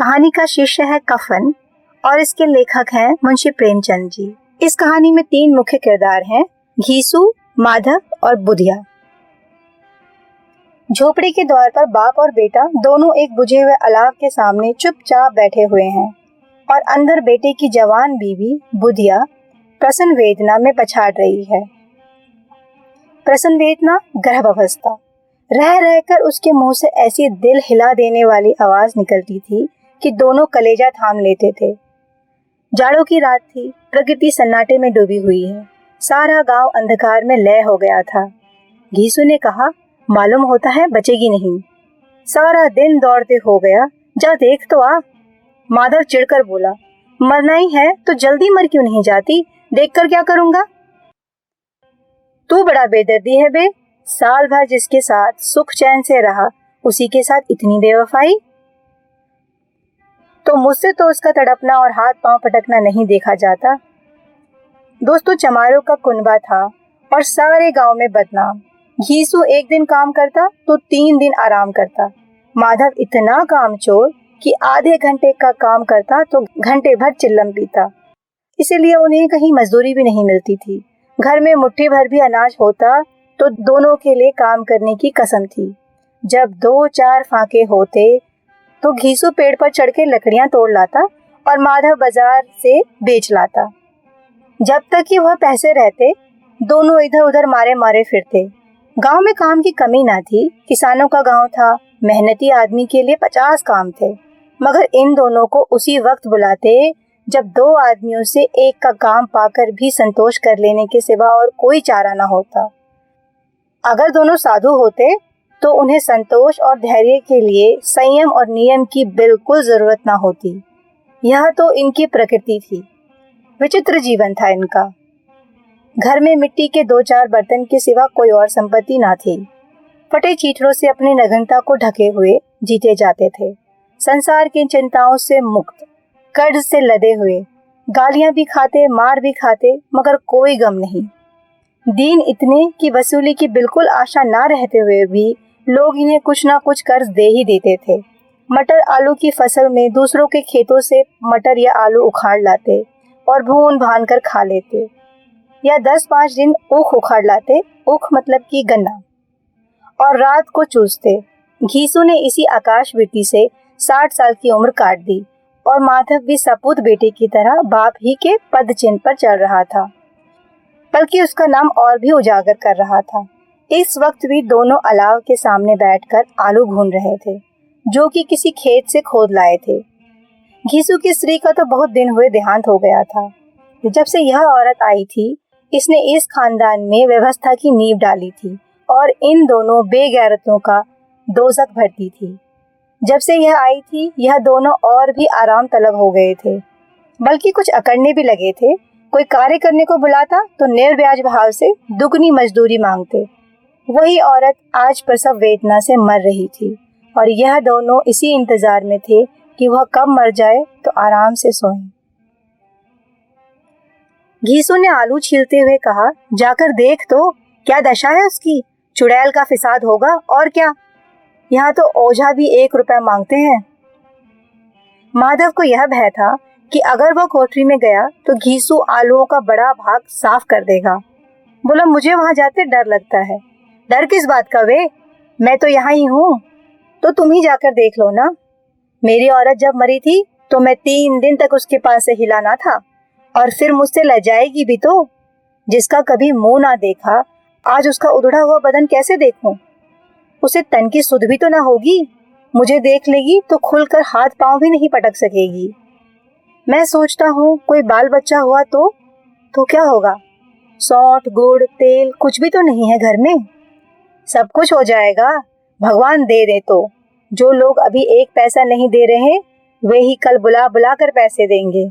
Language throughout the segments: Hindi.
कहानी का शीर्षक है कफन और इसके लेखक हैं मुंशी प्रेमचंद जी। इस कहानी में 3 मुख्य किरदार हैं, घीसू, माधव और बुधिया। झोपड़ी के द्वार पर बाप और बेटा दोनों एक बुझे हुए अलाव के सामने चुपचाप बैठे हुए हैं और अंदर बेटे की जवान बीवी बुधिया प्रसन्न वेदना में पछाड़ रही है। प्रसन्न वेदना गर्भावस्था। रह रहकर उसके मुंह से ऐसी दिल हिला देने वाली आवाज निकलती थी कि दोनों कलेजा थाम लेते थे। जाड़ों की रात थी, प्रकृति सन्नाटे में डूबी हुई है। सारा गांव अंधकार में लय हो गया था। घीसू ने कहा, मालूम होता है बचेगी नहीं। सारा दिन दौड़ते हो गया, जा देख तो आ। माधव चिढ़कर बोला, मरना ही है तो जल्दी मर क्यों नहीं जाती, देखकर क्या करूंगा। तू बड़ा बेदर्दी है बे, साल भर जिसके साथ सुख चैन से रहा उसी के साथ इतनी बेवफाई। तो मुझसे तो उसका तड़पना और हाथ पांव पटकना नहीं देखा जाता। दोस्तों, चमारों का कुनबा था और सारे गांव में बदनाम। घीसू एक दिन काम करता तो 3 दिन आराम करता। माधव इतना कामचोर कि आधे घंटे का काम करता तो घंटे भर चिल्लम पीता। इसीलिए उन्हें कहीं मजदूरी भी नहीं मिलती थी। घर में मुट्ठी भर भी अनाज होता तो दोनों के लिए काम करने की कसम थी। जब 2-4 फाके होते तो घीसू पेड़ पर चढ़ के लकड़ियां तोड़ लाता और माधव बाजार से बेच लाता। जब तक कि वह पैसे रहते दोनों इधर उधर मारे मारे फिरते। गांव में काम की कमी ना थी। किसानों का गांव था, मेहनती आदमी के लिए 50 काम थे, मगर इन दोनों को उसी वक्त बुलाते जब 2 आदमियों से एक का काम पाकर भी संतोष कर लेने के सिवा और कोई चारा न होता। अगर दोनों साधु होते तो उन्हें संतोष और धैर्य के लिए संयम और नियम की बिल्कुल जरूरत ना होती। यह तो इनकी प्रकृति थी। विचित्र जीवन था इनका। घर में मिट्टी के 2-4 बर्तन के सिवा कोई और संपत्ति ना थी। फटे चीथड़ों से अपनी नग्नता को ढके हुए जीते जाते थे। संसार की चिंताओं से मुक्त, कर्ज से लदे हुए, गालियां भी खाते, मार भी खाते, मगर कोई गम नहीं। दीन इतने कि वसूली की बिल्कुल आशा ना रहते हुए भी लोग इन्हें कुछ ना कुछ कर्ज दे ही देते थे। मटर आलू की फसल में दूसरों के खेतों से मटर या आलू उखाड़ लाते और भून भान कर खा लेते, या 10-5 दिन ऊख उखाड़ लाते, ऊख मतलब कि गन्ना, और रात को चूसते। घीसू ने इसी आकाश वृत्ति से 60 साल की उम्र काट दी और माधव भी सपूत बेटे की तरह बाप ही के पद चिन्ह पर चल रहा था, बल्कि उसका नाम और भी उजागर कर रहा था। इस वक्त भी दोनों अलाव के सामने बैठकर आलू भून रहे थे, जो कि किसी खेत से खोद लाए थे। घीसू की स्त्री का तो बहुत दिन हुए देहांत हो गया था। जब से यह औरत आई थी, इसने इस खानदान में व्यवस्था की नींव डाली थी और इन दोनों बेगैरतों का दोजख भरती थी। जब से यह आई थी, यह दोनों और भी आराम तलब हो गए थे, बल्कि कुछ अकड़ने भी लगे थे। कोई कार्य करने को बुलाता तो निर्ब्याज भाव से दुगनी मजदूरी मांगते। वही औरत आज प्रसव वेदना से मर रही थी और यह दोनों इसी इंतजार में थे कि वह कब मर जाए तो आराम से सोएं। घीसू ने आलू छीलते हुए कहा, जाकर देख तो क्या दशा है उसकी, चुड़ैल का फिसाद होगा और क्या। यहाँ तो ओझा भी 1 रुपया मांगते हैं। माधव को यह भय था कि अगर वह कोठरी में गया तो घीसू आलूओं का बड़ा भाग साफ कर देगा। बोला, मुझे वहां जाते डर लगता है। डर किस बात का वे, मैं तो यहाँ ही हूँ, तो तुम ही जाकर देख लो ना। मेरी औरत जब मरी थी तो मैं 3 दिन तक उसके पास से हिला ना था, और फिर मुझसे लजाएगी भी तो। जिसका कभी मुंह ना देखा, आज उसका उधड़ा हुआ बदन कैसे देखूं। उसे तन की सुध भी तो ना होगी। मुझे देख लेगी तो खुलकर हाथ पांव भी नहीं पटक सकेगी। मैं सोचता हूँ कोई बाल बच्चा हुआ तो क्या होगा। सौंठ, गुड़, तेल कुछ भी तो नहीं है घर में। सब कुछ हो जाएगा, भगवान दे दे तो। जो लोग अभी 1 पैसा नहीं दे रहे, वे ही कल बुला बुला कर पैसे देंगे।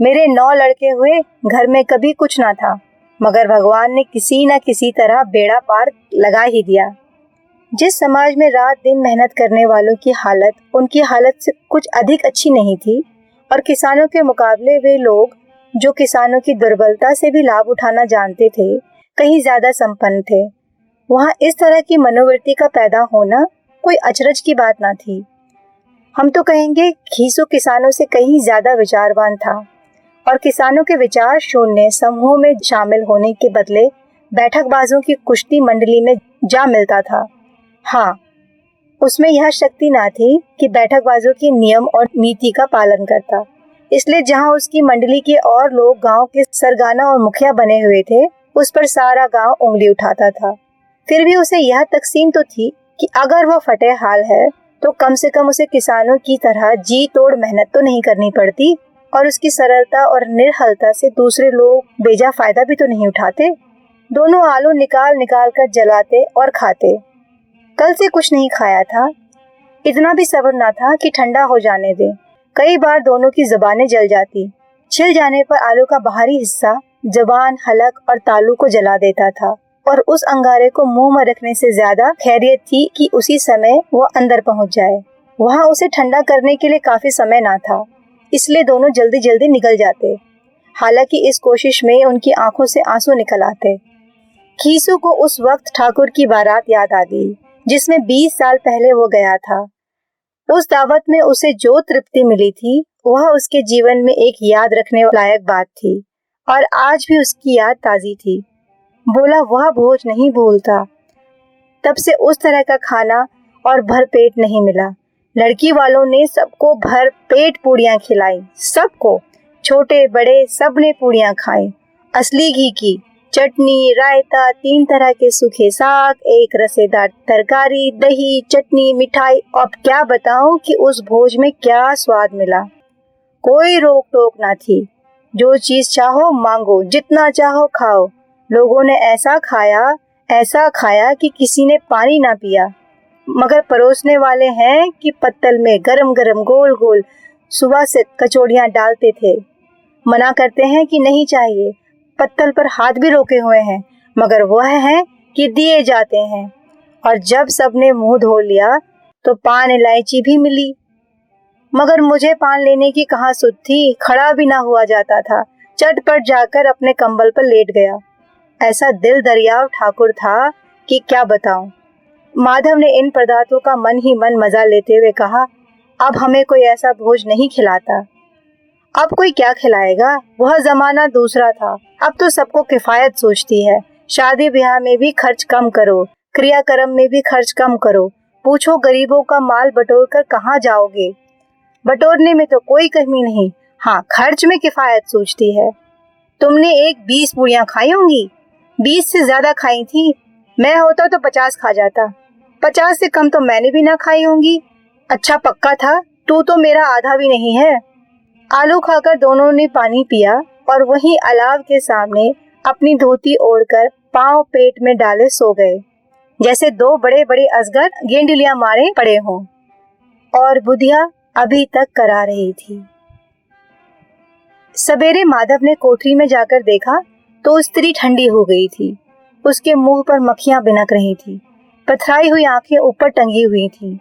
मेरे 9 लड़के हुए, घर में कभी कुछ ना था, मगर भगवान ने किसी न किसी तरह बेड़ा पार लगा ही दिया। जिस समाज में रात दिन मेहनत करने वालों की हालत उनकी हालत से कुछ अधिक अच्छी नहीं थी, और किसानों के मुकाबले वे लोग जो किसानों की दुर्बलता से भी लाभ उठाना जानते थे, कहीं ज्यादा संपन्न थे, वहाँ इस तरह की मनोवृत्ति का पैदा होना कोई अचरज की बात ना थी। हम तो कहेंगे घीसू किसानों से कहीं ज्यादा विचारवान था और किसानों के विचार शून्य समूह में शामिल होने के बदले बैठकबाजों की कुश्ती मंडली में जा मिलता था। हाँ, उसमें यह शक्ति ना थी कि बैठकबाजों के नियम और नीति का पालन करता, इसलिए जहाँ उसकी मंडली के और लोग गांव के सरगना और मुखिया बने हुए थे, उस पर सारा गांव उंगली उठाता था। फिर भी उसे यह तकसीम तो थी कि अगर वह फटे हाल है तो कम से कम उसे किसानों की तरह जी तोड़ मेहनत तो नहीं करनी पड़ती और उसकी सरलता और निर्हलता से दूसरे लोग बेजा फायदा भी तो नहीं उठाते। दोनों आलू निकाल निकाल कर जलाते और खाते। कल से कुछ नहीं खाया था, इतना भी सब्र ना था कि ठंडा हो जाने दे। कई बार दोनों की जुबानें जल जाती। छिल जाने पर आलू का बाहरी हिस्सा जुबान, हलक और तालू को जला देता था और उस अंगारे को मुंह में रखने से ज्यादा खैरियत थी कि उसी समय वो अंदर पहुंच जाए। वहां उसे ठंडा करने के लिए काफी समय ना था, इसलिए दोनों जल्दी जल्दी निकल जाते। हालांकि इस कोशिश में उनकी आंखों से आंसू निकल आते। घीसू को उस वक्त ठाकुर की बारात याद आ गई जिसमें 20 साल पहले वो गया था। उस दावत में उसे जो तृप्ति मिली थी वह उसके जीवन में एक याद रखने लायक बात थी और आज भी उसकी याद ताजी थी। बोला वह भोज नहीं भूलता। तब से उस तरह का खाना और भर पेट नहीं मिला। लड़की वालों ने सबको भर पेट पूड़ियां खिलाई, सबको, छोटे बड़े सब ने पूड़ियां खाई। असली घी की, चटनी, रायता, 3 तरह के सूखे साग, एक रसेदार तरकारी, दही, चटनी, मिठाई। अब क्या बताऊं कि उस भोज में क्या स्वाद मिला। कोई रोक टोक ना थी, जो चीज चाहो मांगो, जितना चाहो खाओ। लोगों ने ऐसा खाया कि किसी ने पानी ना पिया। मगर परोसने वाले हैं कि पत्तल में गरम गरम गोल गोल सुवासित कचौड़ियां डालते थे। मना करते हैं कि नहीं चाहिए, पत्तल पर हाथ भी रोके हुए हैं, मगर वह है कि दिए जाते हैं। और जब सबने मुंह धो लिया तो पान इलायची भी मिली, मगर मुझे पान लेने की कहाँ सुध थी। खड़ा भी ना हुआ जाता था, चटपट जाकर अपने कंबल पर लेट गया। ऐसा दिल दरियाव ठाकुर था कि क्या बताऊं। माधव ने इन पदार्थों का मन ही मन मजा लेते हुए कहा, अब हमें कोई ऐसा भोज नहीं खिलाता। अब कोई क्या खिलाएगा, वह जमाना दूसरा था। अब तो सबको किफायत सोचती है। शादी ब्याह में भी खर्च कम करो, क्रियाक्रम में भी खर्च कम करो। पूछो गरीबों का माल बटोर कर कहाँ जाओगे। बटोरने में तो कोई कमी नहीं, हाँ खर्च में किफायत सोचती है। तुमने एक 20 पूड़ियां खाई होंगी, 20 से ज्यादा खाई थी। मैं होता तो 50 खा जाता, 50 से कम तो मैंने भी ना खाई होंगी। अच्छा पक्का था, तू तो मेरा आधा भी नहीं है। आलू खाकर दोनों ने पानी पिया और वहीं अलाव के सामने अपनी धोती ओढ़कर पांव पेट में डाले सो गए, जैसे 2 बड़े बड़े अजगर गेंडलियां मारे पड़े हों। और बुधिया अभी तक करा रही थी। सवेरे माधव ने कोठरी में जाकर देखा तो स्त्री ठंडी हो गई थी। उसके मुंह पर मक्खियां बिनक रही थी, पथराई हुई आंखें ऊपर टंगी हुई थी,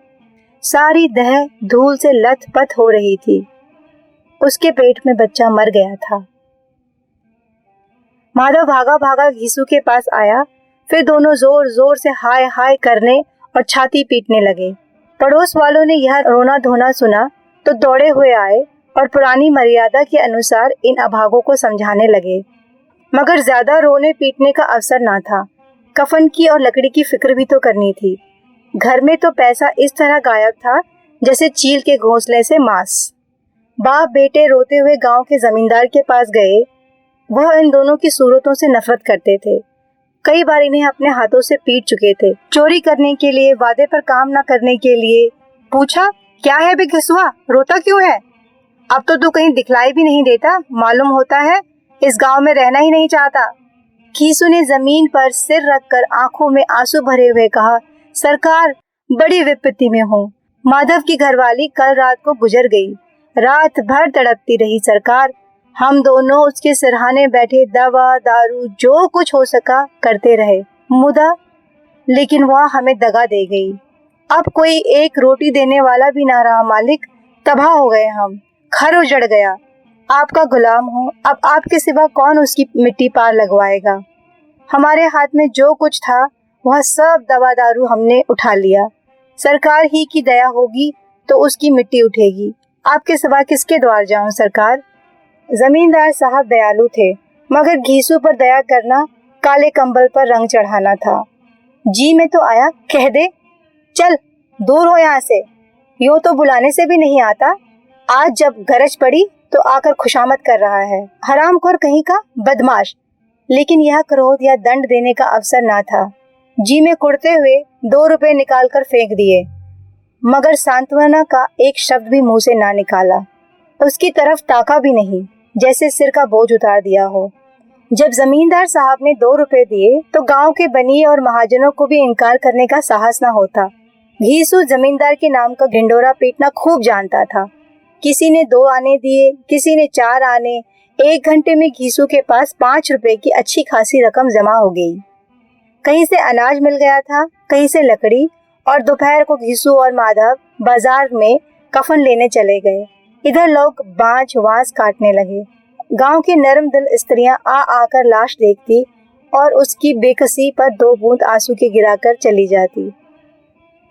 सारी देह धूल से लथपथ हो रही थी। उसके पेट में बच्चा मर गया था। माधव भागा भागा घीसू के पास आया, फिर दोनों जोर जोर से हाय हाय करने और छाती पीटने लगे। पड़ोस वालों ने यह रोना धोना सुना तो दौड़े हुए आए और पुरानी मर्यादा के अनुसार इन अभागों को समझाने लगे, मगर ज्यादा रोने पीटने का अवसर ना था। कफन की और लकड़ी की फिक्र भी तो करनी थी। घर में तो पैसा इस तरह गायब था जैसे चील के घोंसले से मांस। बाप बेटे रोते हुए गांव के जमींदार के पास गए। वह इन दोनों की सूरतों से नफरत करते थे। कई बार इन्हें अपने हाथों से पीट चुके थे, चोरी करने के लिए, वादे पर काम न करने के लिए। पूछा, क्या है बे घिसुआ, रोता क्यों है? अब तो तू कहीं दिखलाई भी नहीं देता, मालूम होता है इस गांव में रहना ही नहीं चाहता। घीसू ने जमीन पर सिर रखकर आंखों में आंसू भरे हुए कहा, सरकार बड़ी विपत्ति में हूँ। माधव की घरवाली कल रात को गुजर गई, रात भर तड़पती रही सरकार। हम दोनों उसके सिरहाने बैठे दवा दारू जो कुछ हो सका करते रहे मुदा, लेकिन वह हमें दगा दे गई। अब कोई एक रोटी देने वाला भी ना रहा मालिक, तबाह हो गए हम, घर उजड़ गया। आपका गुलाम हूँ, अब आपके सिवा कौन उसकी मिट्टी पार लगवाएगा। हमारे हाथ में जो कुछ था वह सब दवा दारू हमने उठा लिया। सरकार ही की दया होगी तो उसकी मिट्टी उठेगी। आपके सिवा किसके द्वार जाऊं सरकार। जमींदार साहब दयालु थे, मगर घीसू पर दया करना काले कंबल पर रंग चढ़ाना था। जी मैं तो आया, कह दे चल दूर हो यहाँ से, यूं तो बुलाने से भी नहीं आता। आज जब गरज पड़ी तो आकर खुशामद कर रहा है, हरामखोर कहीं का बदमाश। लेकिन यह क्रोध या दंड देने का अवसर ना था। जी में कुड़ते हुए 2 रुपए निकालकर फेंक दिए, मगर सांत्वना का एक शब्द भी मुंह से ना निकाला। उसकी तरफ ताका भी नहीं, जैसे सिर का बोझ उतार दिया हो। जब जमींदार साहब ने 2 रुपए दिए तो गांव के बनिए और महाजनों को भी इनकार करने का साहस न होता। घीसू जमींदार के नाम का ढिंडोरा पीटना खूब जानता था। किसी ने 2 आने दिए, किसी ने 4 आने। 1 घंटे में घीसू के पास 5 रुपए की अच्छी खासी रकम जमा हो गई। कहीं से अनाज मिल गया था, कहीं से लकड़ी, और दोपहर को घीसू और माधव बाजार में कफन लेने चले गए। इधर लोग बांझ वास काटने लगे। गांव की नरम दिल स्त्रियां आ आकर लाश देखती और उसकी बेकसी पर 2 बूंद आंसू के गिराकर चली जाती।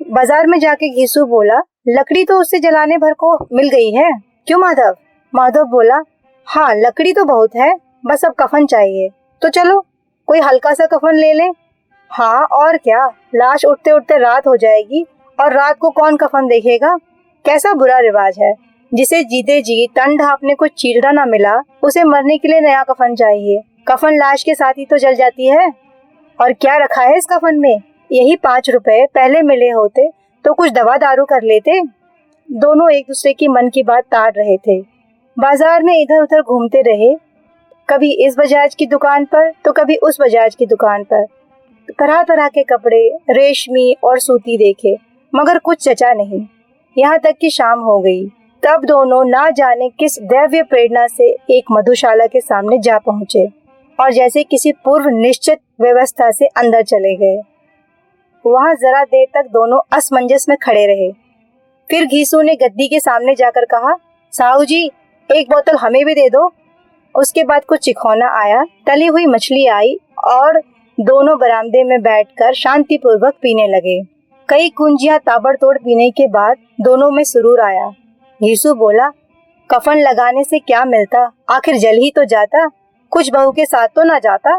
बाजार में जाके घीसू बोला, लकड़ी तो उससे जलाने भर को मिल गई है, क्यों माधव। माधव बोला, हाँ लकड़ी तो बहुत है, बस अब कफन चाहिए। तो चलो कोई हल्का सा कफन ले लें। हाँ और क्या, लाश उठते उठते रात हो जाएगी और रात को कौन कफन देखेगा। कैसा बुरा रिवाज है, जिसे जीते जी तन ढांपने को चीरड़ा ना मिला, उसे मरने के लिए नया कफन चाहिए। कफन लाश के साथ ही तो जल जाती है। और क्या रखा है इस कफन में, यही 5 रुपए पहले मिले होते तो कुछ दवा दारू कर लेते। दोनों एक दूसरे की मन की बात ताड़ रहे थे। बाजार में इधर उधर घूमते रहे, कभी इस बजाज की दुकान पर तो कभी उस बजाज की दुकान पर। तरह तरह के कपड़े, रेशमी और सूती देखे, मगर कुछ जचा नहीं। यहाँ तक कि शाम हो गई। तब दोनों ना जाने किस दैव्य प्रेरणा से एक मधुशाला के सामने जा पहुंचे और जैसे किसी पूर्व निश्चित व्यवस्था से अंदर चले गए। वहां जरा देर तक दोनों असमंजस में खड़े रहे। फिर घीसू ने गद्दी के सामने जाकर कहा, साहू जी 1 बोतल हमें भी दे दो। उसके बाद कुछ चिखौना आया, तली हुई मछली आई और दोनों बरामदे में बैठकर शांतिपूर्वक पीने लगे। कई कुंजियां ताबड़तोड़ पीने के बाद दोनों में सुरूर आया। घीसू बोला, कफन लगाने से क्या मिलता, आखिर जल ही तो जाता, कुछ बहू के साथ तो ना जाता।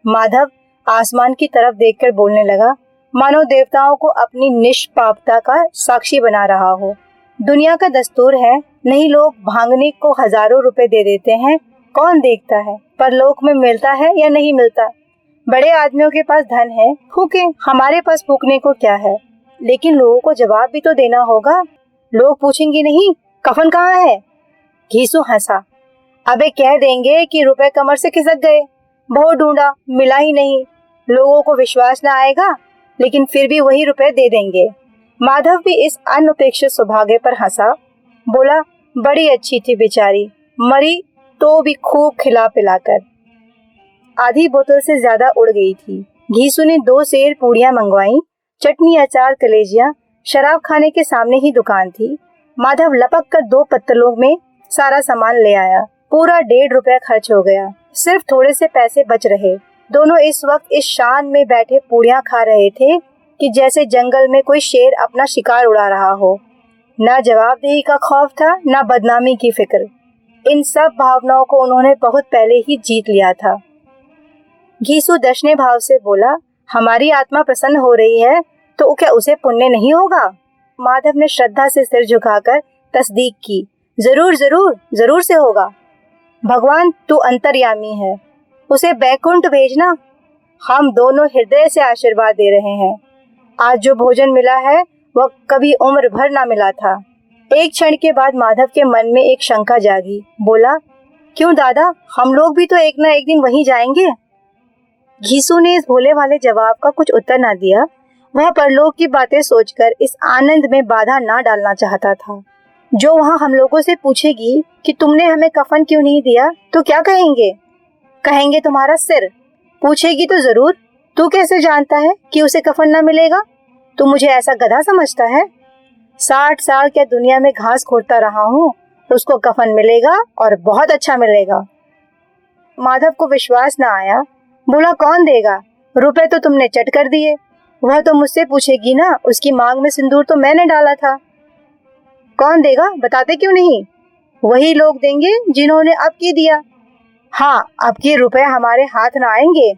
माधव आसमान की तरफ देखकर बोलने लगा, मानो देवताओं को अपनी निष्पापता का साक्षी बना रहा हो। दुनिया का दस्तूर है, नहीं लोग भांगने को हजारों रुपए दे देते हैं, कौन देखता है परलोक में मिलता है या नहीं मिलता। बड़े आदमियों के पास धन है, फूके, हमारे पास फूकने को क्या है। लेकिन लोगों को जवाब भी तो देना होगा। लोग पूछेंगे नहीं कफन कहाँ है। घीसू हंसा, अबे कह देंगे कि रुपए कमर से खिसक गए, बहुत ढूंढा मिला ही नहीं। लोगों को विश्वास न आएगा, लेकिन फिर भी वही रुपए दे देंगे। माधव भी इस अनपेक्षित सौभाग्य पर हंसा, बोला, बड़ी अच्छी थी बेचारी, मरी तो भी खूब खिला पिलाकर। आधी बोतल से ज्यादा उड़ गई थी। घीसू ने 2 सेर पूड़ियां मंगवाई, चटनी, अचार, कलेजिया। शराब खाने के सामने ही दुकान थी। माधव लपक कर 2 पत्तलों में सारा सामान ले आया। पूरा 1.5 रुपया खर्च हो गया, सिर्फ थोड़े से पैसे बच रहे। दोनों इस वक्त इस शान में बैठे पूड़ियां खा रहे थे कि जैसे जंगल में कोई शेर अपना शिकार उड़ा रहा हो। ना जवाबदेही का खौफ था, ना बदनामी की फिक्र। इन सब भावनाओं को उन्होंने बहुत पहले ही जीत लिया था। घीसू दशने भाव से बोला, हमारी आत्मा प्रसन्न हो रही है तो क्या उसे पुण्य नहीं होगा। माधव ने श्रद्धा से सिर झुकाकर तस्दीक की, जरूर जरूर जरूर से होगा। भगवान तू अंतर्यामी है, उसे बैकुंठ भेजना। हम दोनों हृदय से आशीर्वाद दे रहे हैं। आज जो भोजन मिला है वह कभी उम्र भर ना मिला था। एक क्षण के बाद माधव के मन में एक शंका जागी। बोला, क्यों दादा, हम लोग भी तो एक ना एक दिन वहीं जाएंगे। घीसू ने इस भोले वाले जवाब का कुछ उत्तर ना दिया। वह परलोक की बातें सोचकर इस आनंद में बाधा ना डालना चाहता था। जो वहाँ हम लोगों से पूछेगी कि तुमने हमें कफन क्यों नहीं दिया, तो क्या कहेंगे? कहेंगे तुम्हारा सिर। पूछेगी तो जरूर, तू कैसे जानता है कि उसे कफन ना मिलेगा? तू मुझे ऐसा गधा समझता है? 60 साल क्या दुनिया में घास खोदता रहा हूँ, उसको कफन मिलेगा और बहुत अच्छा मिलेगा। माधव को विश्वास ना आया। बोला, कौन देगा? रुपए तो तुमने चट कर दिए। वह तो मुझसे पूछेगी ना, उसकी मांग में सिंदूर तो मैंने डाला था। कौन देगा, बताते क्यों नहीं? वही लोग देंगे जिन्होंने अब की दिया। हाँ, अब के रुपए हमारे हाथ ना आएंगे।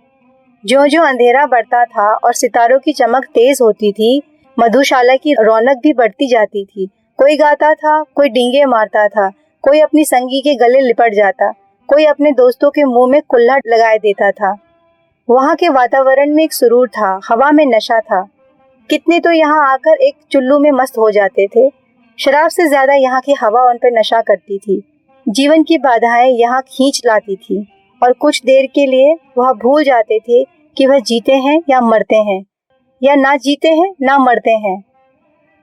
ज्यों ज्यों अंधेरा बढ़ता था और सितारों की चमक तेज होती थी, मधुशाला की रौनक भी बढ़ती जाती थी। कोई गाता था, कोई डींगे मारता था, कोई अपनी संगी के गले लिपट जाता, कोई अपने दोस्तों के मुंह में कुल्हड़ लगाए देता था। वहाँ के वातावरण में एक सुरूर था, हवा में नशा था। कितने तो यहाँ आकर एक चुल्लू में मस्त हो जाते थे। शराब से ज्यादा यहाँ की हवा उन पर नशा करती थी। जीवन की बाधाएं यहाँ खींच लाती थी और कुछ देर के लिए वह भूल जाते थे कि वह जीते हैं या मरते हैं, या ना जीते हैं ना मरते हैं।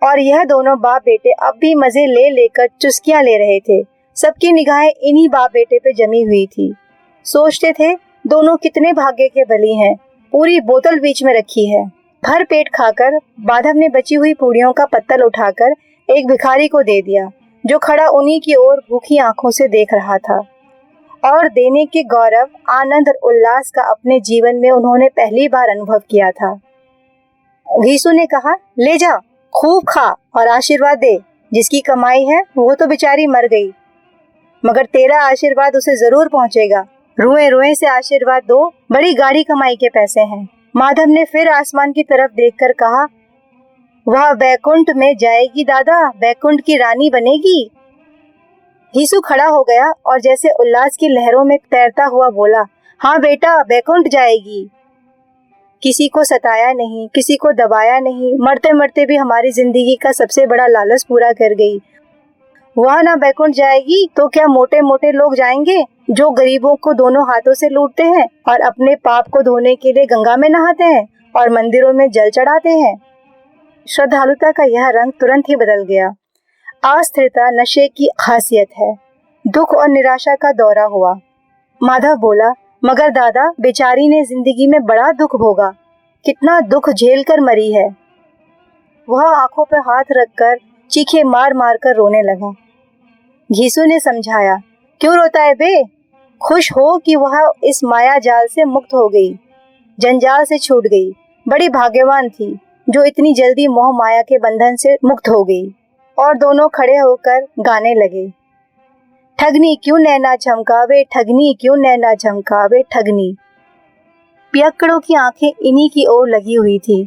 और यह दोनों बाप बेटे अब भी मजे ले लेकर चुस्कियां ले रहे थे। सबकी निगाहें इन्हीं बाप बेटे पे जमी हुई थी। सोचते थे दोनों कितने भाग्य के बली हैं, पूरी बोतल बीच में रखी है। भर पेट खाकर माधव ने बची हुई पूड़ियों का पत्तल उठाकर एक भिखारी को दे दिया, जो खड़ा उन्हीं की ओर भूखी आंखों से देख रहा था। और देने के गौरव, आनंद और उल्लास का अपने जीवन में उन्होंने पहली बार अनुभव किया था। घीसू ने कहा, ले जा, खूब खा और आशीर्वाद दे। जिसकी कमाई है वो तो बेचारी मर गई, मगर तेरा आशीर्वाद उसे जरूर पहुंचेगा। रुए रुए से आशीर्वाद दो, बड़ी गाढ़ी कमाई के पैसे हैं। माधव ने फिर आसमान की तरफ देखकर कहा, वह बैकुंठ में जाएगी दादा, बैकुंठ की रानी बनेगी। घीसू खड़ा हो गया और जैसे उल्लास की लहरों में तैरता हुआ बोला, हाँ बेटा, बैकुंठ जाएगी। किसी को सताया नहीं, किसी को दबाया नहीं, मरते मरते भी हमारी जिंदगी का सबसे बड़ा लालच पूरा कर गई। वह ना बैकुंठ जाएगी तो क्या मोटे मोटे लोग जाएंगे, जो गरीबों को दोनों हाथों से लूटते हैं और अपने पाप को धोने के लिए गंगा में नहाते हैं और मंदिरों में जल चढ़ाते हैं। श्रद्धालुता का यह रंग तुरंत ही बदल गया। अस्थिरता नशे की खासियत है। दुख और निराशा का दौरा हुआ। माधव बोला, मगर दादा, बेचारी ने जिंदगी में बड़ा दुख भोगा, कितना दुख झेल कर मरी है। वह आंखों पर हाथ रखकर चीखे मार मार कर रोने लगा। घीसू ने समझाया, क्यों रोता है बे? खुश हो कि वह इस माया जाल से मुक्त हो गई, जंजाल से छूट गई। बड़ी भाग्यवान थी जो इतनी जल्दी मोह माया के बंधन से मुक्त हो गई। और दोनों खड़े होकर गाने लगे, ठगनी क्यों नैना झमकावे, ठगनी क्यों नैना झमकावे, ठगनी। पियक्कड़ों की आंखें इन्हीं की ओर लगी हुई थी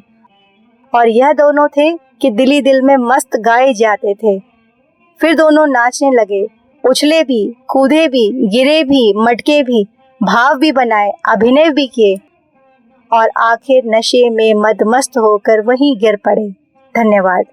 और यह दोनों थे कि दिली दिल में मस्त गाए जाते थे। फिर दोनों नाचने लगे, उछले भी, कूदे भी, गिरे भी, मटके भी, भाव भी बनाए, अभिनय भी किए और आखिर नशे में मदमस्त होकर वहीं गिर पड़े। धन्यवाद।